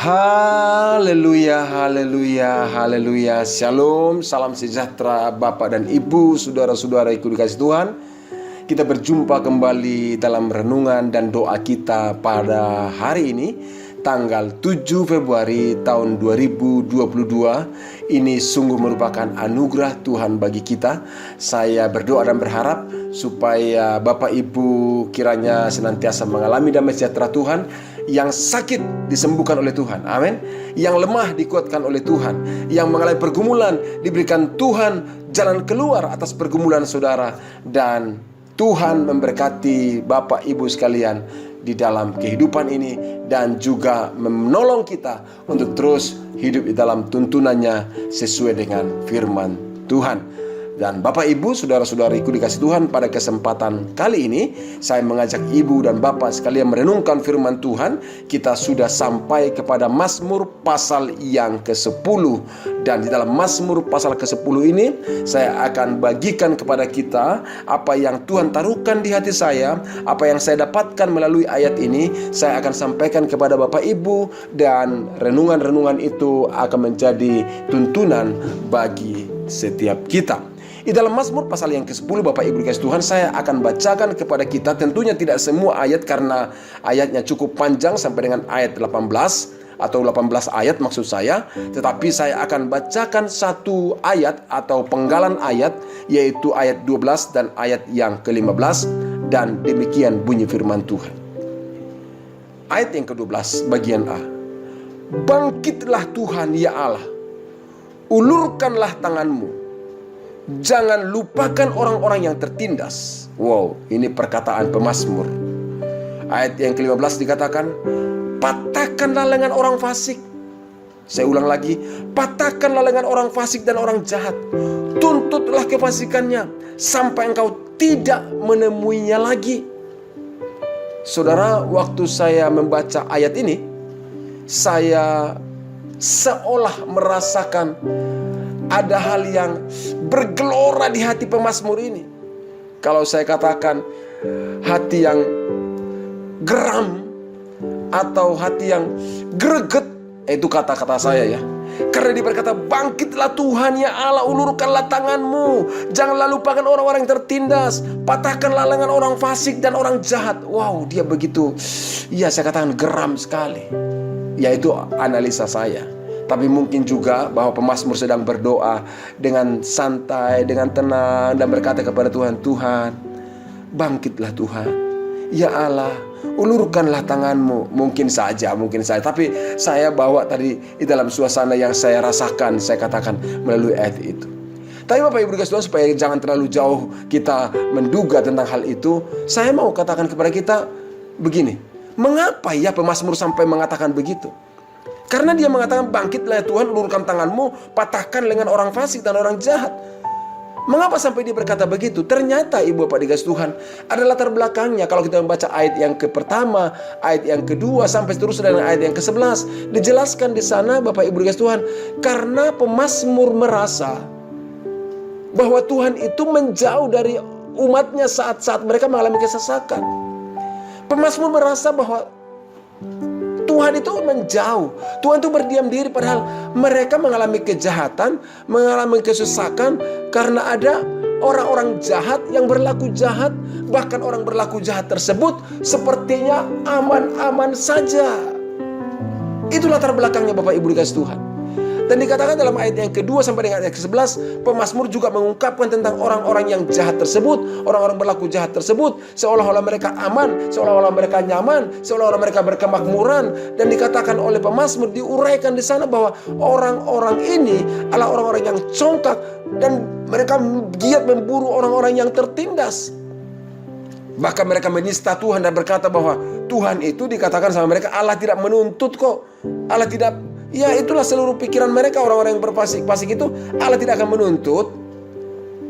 Haleluya, haleluya, haleluya. Shalom, salam sejahtera Bapak dan Ibu, saudara-saudaraku dikasih Tuhan. Kita berjumpa kembali dalam renungan dan doa kita pada hari ini, tanggal 7 Februari tahun 2022. Ini sungguh merupakan anugerah Tuhan bagi kita. Saya berdoa dan berharap supaya Bapak Ibu kiranya senantiasa mengalami damai sejahtera Tuhan. Yang sakit disembuhkan oleh Tuhan, amin. Yang lemah dikuatkan oleh Tuhan. Yang mengalami pergumulan diberikan Tuhan jalan keluar atas pergumulan saudara. Dan Tuhan memberkati Bapak Ibu sekalian di dalam kehidupan ini, dan juga menolong kita untuk terus hidup di dalam tuntunannya sesuai dengan firman Tuhan. Dan Bapak Ibu, saudara-saudariku dikasih Tuhan, pada kesempatan kali ini saya mengajak Ibu dan Bapak sekalian merenungkan firman Tuhan. Kita sudah sampai kepada Mazmur pasal yang ke-10. Dan di dalam Mazmur pasal ke-10 ini saya akan bagikan kepada kita apa yang Tuhan taruhkan di hati saya, apa yang saya dapatkan melalui ayat ini. Saya akan sampaikan kepada Bapak Ibu, dan renungan-renungan itu akan menjadi tuntunan bagi setiap kita. Di dalam Mazmur pasal yang ke-10, Bapak Ibu dikasih Tuhan, saya akan bacakan kepada kita. Tentunya tidak semua ayat karena ayatnya cukup panjang sampai dengan ayat 18 atau 18 ayat maksud saya. Tetapi saya akan bacakan satu ayat atau penggalan ayat, yaitu ayat 12 dan ayat yang ke-15. Dan demikian bunyi firman Tuhan. Ayat yang ke-12 bagian A. Bangkitlah Tuhan ya Allah, ulurkanlah tanganmu, jangan lupakan orang-orang yang tertindas. Wow, ini perkataan pemazmur. Ayat yang ke-15 dikatakan, patahkanlah lengan orang fasik. Saya ulang lagi, patahkanlah lengan orang fasik dan orang jahat. Tuntutlah kefasikannya sampai engkau tidak menemuinya lagi. Saudara, waktu saya membaca ayat ini, saya seolah merasakan ada hal yang bergelora di hati pemazmur ini. Kalau saya katakan hati yang geram atau hati yang greget, itu kata-kata saya ya. Karena dia berkata, bangkitlah Tuhan ya Allah, ulurkanlah tanganmu, janganlah lupakan orang-orang yang tertindas, patahkanlah lengan orang fasik dan orang jahat. Wow, dia begitu, ya saya katakan geram sekali. Ya, itu analisa saya. Tapi mungkin juga bahwa pemazmur sedang berdoa dengan santai, dengan tenang, dan berkata kepada Tuhan, Tuhan, bangkitlah Tuhan. Ya Allah, ulurkanlah tanganmu. Mungkin saja. Tapi saya bawa tadi di dalam suasana yang saya rasakan, saya katakan melalui ayat itu. Tapi Bapak Ibu dikasih Tuhan, supaya jangan terlalu jauh kita menduga tentang hal itu, saya mau katakan kepada kita begini. Mengapa ya pemazmur sampai mengatakan begitu? Karena dia mengatakan, bangkitlah ya Tuhan, ulurkan tanganmu, patahkan lengan orang fasik dan orang jahat. Mengapa sampai dia berkata begitu? Ternyata Ibu Bapak dikasih Tuhan, ada latar belakangnya. Kalau kita membaca ayat yang ke-pertama, ayat yang kedua, sampai seterusnya dengan ayat yang ke-11, dijelaskan di sana Bapak Ibu dikasih Tuhan, karena pemazmur merasa bahwa Tuhan itu menjauh dari umatnya saat-saat mereka mengalami kesesakan. Pemazmur merasa bahwa Tuhan itu menjauh, Tuhan itu berdiam diri, padahal mereka mengalami kejahatan, mengalami kesesakan karena ada orang-orang jahat yang berlaku jahat. Bahkan orang berlaku jahat tersebut sepertinya aman-aman saja. Itu latar belakangnya Bapak Ibu dikasih Tuhan. Dan dikatakan dalam ayat yang kedua sampai dengan ayat ke-11, pemazmur juga mengungkapkan tentang orang-orang yang jahat tersebut, orang-orang berlaku jahat tersebut, seolah-olah mereka aman, seolah-olah mereka nyaman, seolah-olah mereka berkemakmuran. Dan dikatakan oleh pemazmur, diuraikan di sana bahwa orang-orang ini adalah orang-orang yang congkak, dan mereka giat memburu orang-orang yang tertindas. Bahkan mereka menista Tuhan dan berkata bahwa Tuhan itu, dikatakan sama mereka, Allah tidak menuntut kok, Allah tidak. Ya, itulah seluruh pikiran mereka, orang-orang yang berfasik-fasik itu, Allah tidak akan menuntut.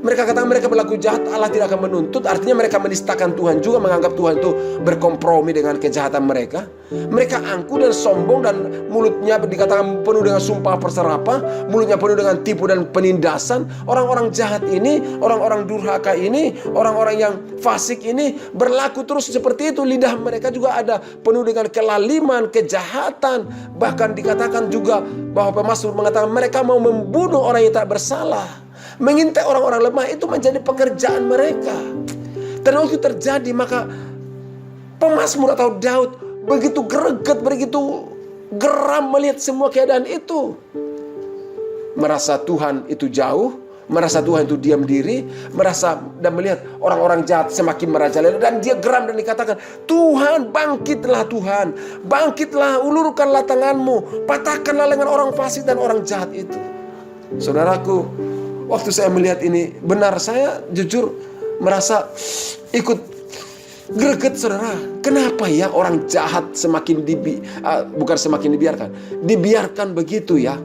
Mereka katakan mereka berlaku jahat, Allah tidak akan menuntut. Artinya mereka menistakan Tuhan juga, menganggap Tuhan itu berkompromi dengan kejahatan mereka. Mereka angkuh dan sombong, dan mulutnya dikatakan penuh dengan sumpah perserapa, mulutnya penuh dengan tipu dan penindasan. Orang-orang jahat ini, orang-orang durhaka ini, orang-orang yang fasik ini berlaku terus seperti itu. Lidah mereka juga ada penuh dengan kelaliman, kejahatan. Bahkan dikatakan juga bahwa pemazmur mengatakan mereka mau membunuh orang yang tak bersalah. Mengintai orang-orang lemah itu menjadi pekerjaan mereka. Dan waktu terjadi, maka pemazmur atau Daud begitu greget, begitu geram melihat semua keadaan itu. Merasa Tuhan itu jauh, merasa Tuhan itu diam diri, merasa dan melihat orang-orang jahat semakin merajalela, dan dia geram dan dikatakan, Tuhan bangkitlah, Tuhan bangkitlah, ulurkanlah tanganmu, patahkanlah lengan orang fasik dan orang jahat itu. Saudaraku, waktu saya melihat ini, benar saya jujur merasa ikut greget, saudara. Kenapa ya orang jahat semakin bukan semakin dibiarkan begitu ya?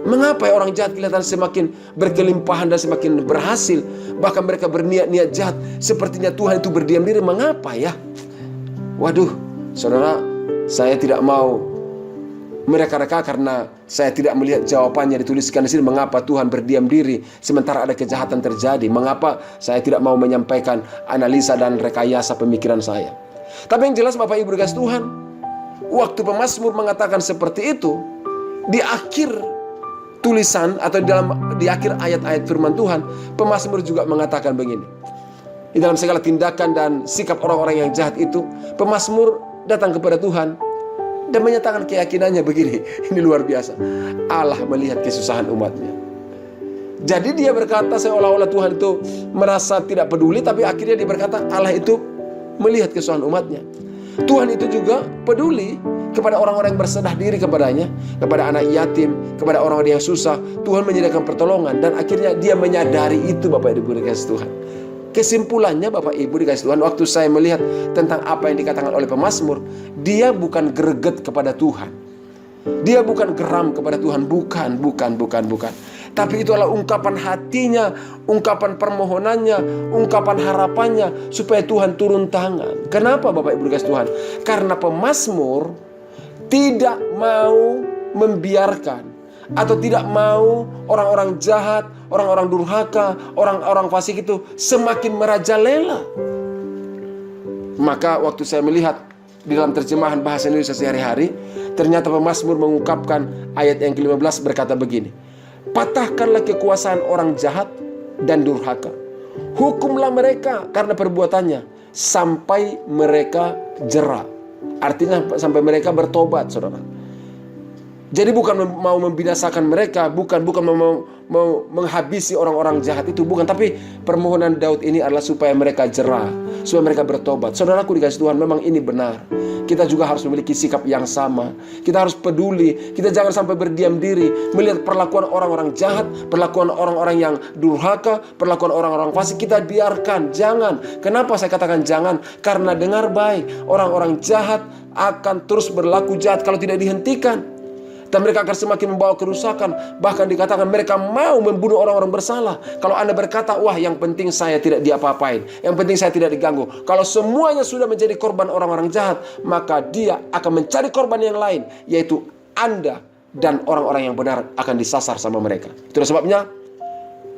Mengapa ya orang jahat kelihatan semakin berkelimpahan dan semakin berhasil? Bahkan mereka berniat-niat jahat, sepertinya Tuhan itu berdiam diri. Mengapa ya? Waduh, saudara, saya tidak mau mereka-reka karena saya tidak melihat jawabannya dituliskan di sini. Mengapa Tuhan berdiam diri sementara ada kejahatan terjadi? Mengapa saya tidak mau menyampaikan analisa dan rekayasa pemikiran saya? Tapi yang jelas Bapak Ibu dikasih Tuhan, waktu pemazmur mengatakan seperti itu, di akhir tulisan atau di akhir ayat-ayat firman Tuhan, pemazmur juga mengatakan begini. Di dalam segala tindakan dan sikap orang-orang yang jahat itu, pemazmur datang kepada Tuhan dan menyatakan keyakinannya begini. Ini luar biasa. Allah melihat kesusahan umatnya. Jadi dia berkata seolah-olah Tuhan itu merasa tidak peduli, tapi akhirnya dia berkata Allah itu melihat kesusahan umatnya. Tuhan itu juga peduli kepada orang-orang yang berserah diri kepadanya, kepada anak yatim, kepada orang-orang yang susah. Tuhan menyediakan pertolongan, dan akhirnya dia menyadari itu, Bapak Ibu dikasih Tuhan. Kesimpulannya Bapak Ibu dikasih Tuhan, waktu saya melihat tentang apa yang dikatakan oleh pemazmur, dia bukan greget kepada Tuhan, dia bukan geram kepada Tuhan, bukan. Tapi itu adalah ungkapan hatinya, ungkapan permohonannya, ungkapan harapannya supaya Tuhan turun tangan. Kenapa Bapak Ibu dikasih Tuhan? Karena pemazmur tidak mau membiarkan atau tidak mau orang-orang jahat, orang-orang durhaka, orang-orang fasik itu semakin merajalela. Maka waktu saya melihat di dalam terjemahan bahasa Indonesia sehari-hari, ternyata pemazmur mengungkapkan ayat yang ke-15 berkata begini, patahkanlah kekuasaan orang jahat dan durhaka, hukumlah mereka karena perbuatannya sampai mereka jera. Artinya sampai mereka bertobat, saudara. Jadi bukan mau membinasakan mereka, bukan mau menghabisi orang-orang jahat itu, bukan. Tapi permohonan Daud ini adalah supaya mereka jera, supaya mereka bertobat. Saudaraku dikasih Tuhan, memang ini benar. Kita juga harus memiliki sikap yang sama. Kita harus peduli. Kita jangan sampai berdiam diri melihat perlakuan orang-orang jahat, perlakuan orang-orang yang durhaka, perlakuan orang-orang fasik. Kita biarkan, jangan. Kenapa saya katakan jangan? Karena dengar baik, orang-orang jahat akan terus berlaku jahat kalau tidak dihentikan. Dan mereka akan semakin membawa kerusakan. Bahkan dikatakan mereka mau membunuh orang-orang bersalah. Kalau Anda berkata, wah yang penting saya tidak diapa-apain, yang penting saya tidak diganggu. Kalau semuanya sudah menjadi korban orang-orang jahat, maka dia akan mencari korban yang lain, yaitu Anda dan orang-orang yang benar akan disasar sama mereka. Itulah sebabnya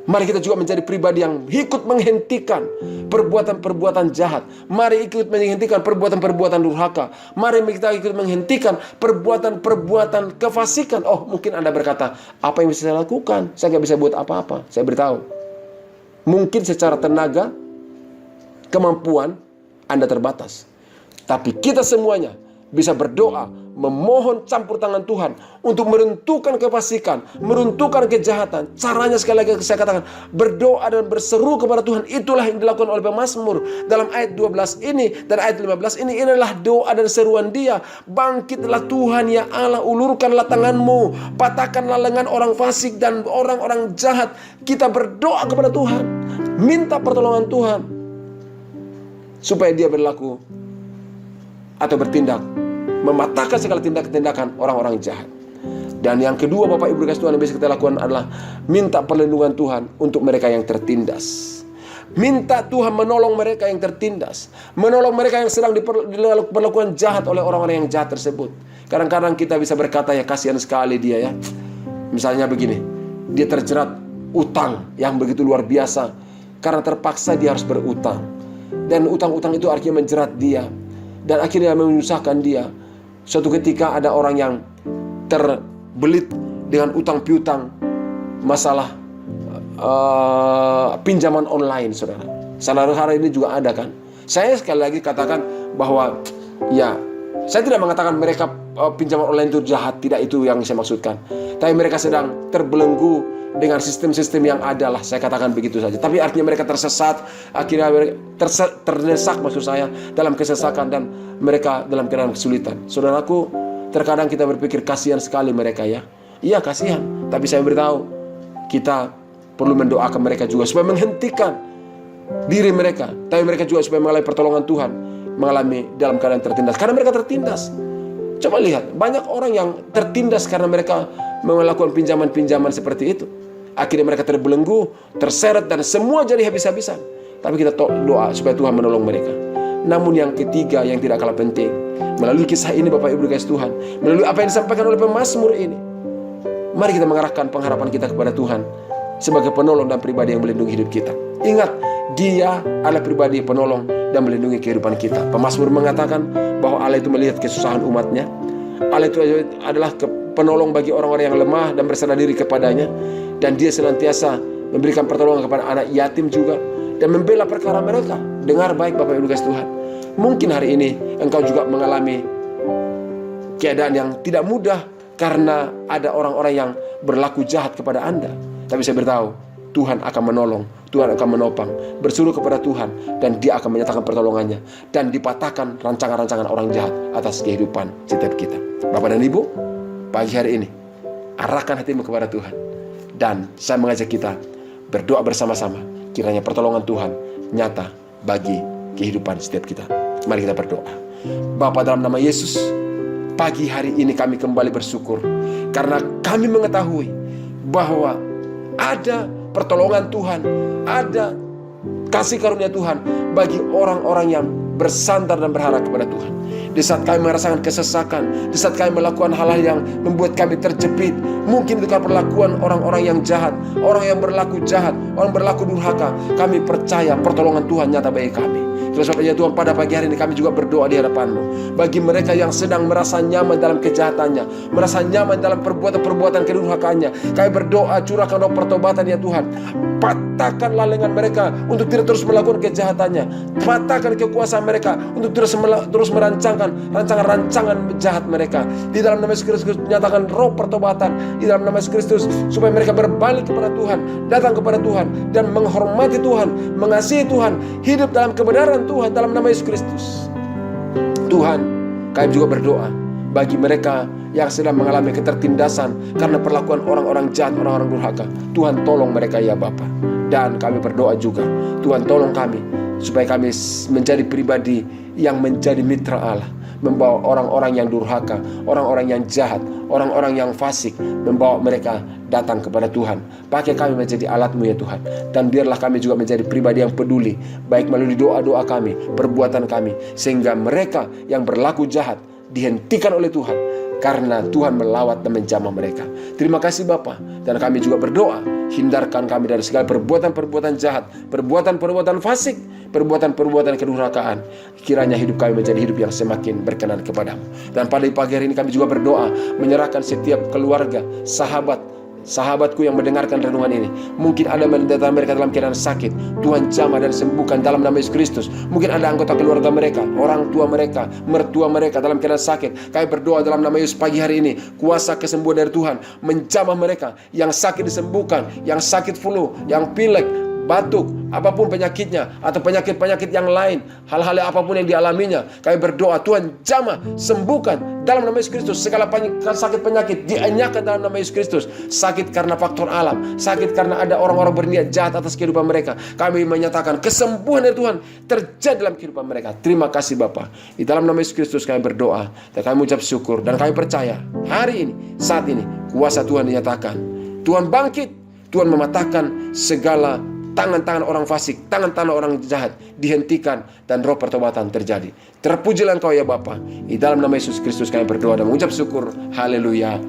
mari kita juga menjadi pribadi yang ikut menghentikan perbuatan-perbuatan jahat. Mari ikut menghentikan perbuatan-perbuatan durhaka. Mari kita ikut menghentikan perbuatan-perbuatan kefasikan. Oh, mungkin Anda berkata, apa yang bisa saya lakukan? Saya nggak bisa buat apa-apa. Saya beritahu, mungkin secara tenaga, kemampuan Anda terbatas. Tapi kita semuanya bisa berdoa, memohon campur tangan Tuhan untuk meruntuhkan kefasikan, meruntuhkan kejahatan. Caranya sekali lagi saya katakan, berdoa dan berseru kepada Tuhan. Itulah yang dilakukan oleh pemazmur dalam ayat 12 ini dan ayat 15 ini. Inilah doa dan seruan dia. Bangkitlah Tuhan ya Allah, ulurkanlah tanganmu, patahkanlah lengan orang fasik dan orang-orang jahat. Kita berdoa kepada Tuhan, minta pertolongan Tuhan supaya dia berlaku atau bertindak, mematahkan segala tindakan-tindakan orang-orang jahat. Dan yang kedua Bapak Ibu kasih Tuhan yang bisa kita lakukan adalah minta perlindungan Tuhan untuk mereka yang tertindas. Minta Tuhan menolong mereka yang tertindas, menolong mereka yang sedang diperlakukan jahat oleh orang-orang yang jahat tersebut. Kadang-kadang kita bisa berkata, ya kasihan sekali dia ya. Misalnya begini, dia terjerat utang yang begitu luar biasa, karena terpaksa dia harus berutang. Dan utang-utang itu akhirnya menjerat dia, dan akhirnya menyusahkan dia. Suatu ketika ada orang yang terbelit dengan utang piutang, masalah pinjaman online, saudara. Saudara hari ini juga ada kan. Saya sekali lagi katakan bahwa ya, saya tidak mengatakan mereka pinjaman online itu jahat, tidak itu yang saya maksudkan. Tapi mereka sedang terbelenggu dengan sistem-sistem yang ada lah, saya katakan begitu saja. Tapi artinya mereka tersesat, akhirnya mereka terdesak maksud saya, dalam kesesakan, dan mereka dalam keadaan kesulitan. Saudaraku, terkadang kita berpikir kasihan sekali mereka ya. Iya kasihan, tapi saya beritahu, kita perlu mendoakan mereka juga supaya menghentikan diri mereka, tapi mereka juga supaya mengalami pertolongan Tuhan, mengalami dalam keadaan tertindas. Karena mereka tertindas. Coba lihat, banyak orang yang tertindas karena mereka melakukan pinjaman-pinjaman seperti itu. Akhirnya mereka terbelenggu, terseret, dan semua jadi habis-habisan. Tapi kita doa supaya Tuhan menolong mereka. Namun yang ketiga yang tidak kalah penting, melalui kisah ini Bapak Ibu kasih Tuhan, melalui apa yang disampaikan oleh pemazmur ini, mari kita mengarahkan pengharapan kita kepada Tuhan sebagai penolong dan pribadi yang melindungi hidup kita. Ingat, Dia adalah pribadi penolong dan melindungi kehidupan kita. Pemazmur mengatakan bahwa Allah itu melihat kesusahan umatnya. Allah itu adalah penolong bagi orang-orang yang lemah dan berserah diri kepadanya. Dan Dia senantiasa memberikan pertolongan kepada anak yatim juga, dan membela perkara mereka. Dengar baik Bapak Ibu kasih Tuhan. Mungkin hari ini engkau juga mengalami keadaan yang tidak mudah karena ada orang-orang yang berlaku jahat kepada Anda. Tapi saya beritahu, Tuhan akan menolong, Tuhan akan menopang. Berseru kepada Tuhan, dan Dia akan menyatakan pertolongannya, dan dipatahkan rancangan-rancangan orang jahat atas kehidupan setiap kita. Bapak dan Ibu, pagi hari ini arahkan hatimu kepada Tuhan, dan saya mengajak kita berdoa bersama-sama, kiranya pertolongan Tuhan nyata bagi kehidupan setiap kita. Mari kita berdoa. Bapa, dalam nama Yesus, pagi hari ini kami kembali bersyukur karena kami mengetahui bahwa ada pertolongan Tuhan, ada kasih karunia Tuhan bagi orang-orang yang bersandar dan berharap kepada Tuhan. Di saat kami merasakan kesesakan, di saat kami melakukan hal-hal yang membuat kami terjepit, mungkin itu karena perlakuan orang-orang yang jahat, orang yang berlaku jahat, orang berlaku durhaka, kami percaya pertolongan Tuhan nyata bagi kami. Sebabnya Tuhan, pada pagi hari ini kami juga berdoa di hadapan-Mu bagi mereka yang sedang merasa nyaman dalam kejahatannya, merasa nyaman dalam perbuatan-perbuatan kedurhakaannya. Kami berdoa, curahkan roh pertobatan ya Tuhan. Patahkanlah lengan mereka untuk tidak terus melakukan kejahatannya. Patahkan kekuasaan mereka untuk terus merancangkan rancangan-rancangan jahat mereka. Di dalam nama Yesus Kristus nyatakan roh pertobatan di dalam nama Yesus Kristus, supaya mereka berbalik kepada Tuhan, datang kepada Tuhan, dan menghormati Tuhan, mengasihi Tuhan, hidup dalam kebenaran Tuhan dalam nama Yesus Kristus. Tuhan, kami juga berdoa bagi mereka yang sedang mengalami ketertindasan karena perlakuan orang-orang jahat, orang-orang durhaka. Tuhan, tolong mereka ya Bapa. Dan kami berdoa juga, Tuhan tolong kami supaya kami menjadi pribadi yang menjadi mitra Allah, membawa orang-orang yang durhaka, orang-orang yang jahat, orang-orang yang fasik, membawa mereka datang kepada Tuhan. Pakai kami menjadi alat-Mu ya Tuhan. Dan biarlah kami juga menjadi pribadi yang peduli, baik melalui doa-doa kami, perbuatan kami, sehingga mereka yang berlaku jahat dihentikan oleh Tuhan, karena Tuhan melawat dan menjamah mereka. Terima kasih Bapa. Dan kami juga berdoa, hindarkan kami dari segala perbuatan-perbuatan jahat, perbuatan-perbuatan fasik, perbuatan-perbuatan kedurhakaan. Kiranya hidup kami menjadi hidup yang semakin berkenan kepada-Mu. Dan pada pagi hari ini kami juga berdoa, menyerahkan setiap keluarga, sahabatku yang mendengarkan renungan ini. Mungkin ada datang mereka dalam keadaan sakit, Tuhan jamah dan sembuhkan dalam nama Yesus Kristus. Mungkin ada anggota keluarga mereka, orang tua mereka, mertua mereka dalam keadaan sakit. Kami berdoa dalam nama Yesus pagi hari ini, kuasa kesembuhan dari Tuhan menjamah mereka. Yang sakit disembuhkan, yang sakit flu, yang pilek, batuk, apapun penyakitnya, atau penyakit-penyakit yang lain, hal-hal apapun yang dialaminya, kami berdoa Tuhan jamah, sembuhkan dalam nama Yesus Kristus. Segala sakit penyakit dienyahkan dalam nama Yesus Kristus. Sakit karena faktor alam, sakit karena ada orang-orang berniat jahat atas kehidupan mereka, kami menyatakan kesembuhan dari Tuhan terjadi dalam kehidupan mereka. Terima kasih Bapa. Di dalam nama Yesus Kristus kami berdoa dan kami mengucap syukur, dan kami percaya hari ini, saat ini, kuasa Tuhan dinyatakan. Tuhan bangkit, Tuhan mematahkan segala tangan-tangan orang fasik, tangan-tangan orang jahat dihentikan, dan roh pertobatan terjadi. Terpujilah Engkau ya Bapa. Di dalam nama Yesus Kristus kami berdoa dan mengucap syukur. Haleluya.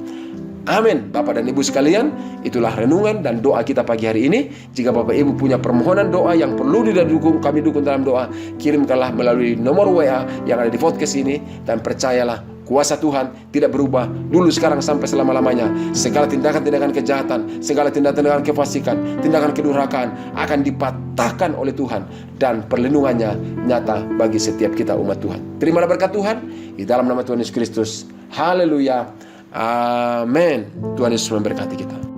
Amin. Bapak dan Ibu sekalian, itulah renungan dan doa kita pagi hari ini. Jika Bapak Ibu punya permohonan doa yang perlu didukung, kami dukung dalam doa, kirimkanlah melalui nomor WA yang ada di podcast ini. Dan percayalah, kuasa Tuhan tidak berubah dulu, sekarang, sampai selama-lamanya. Segala tindakan-tindakan kejahatan, segala tindakan-tindakan kefasikan, tindakan kedurhakaan akan dipatahkan oleh Tuhan, dan perlindungannya nyata bagi setiap kita umat Tuhan. Terimalah berkat Tuhan di dalam nama Tuhan Yesus Kristus. Haleluya. Amin. Tuhan Yesus memberkati kita.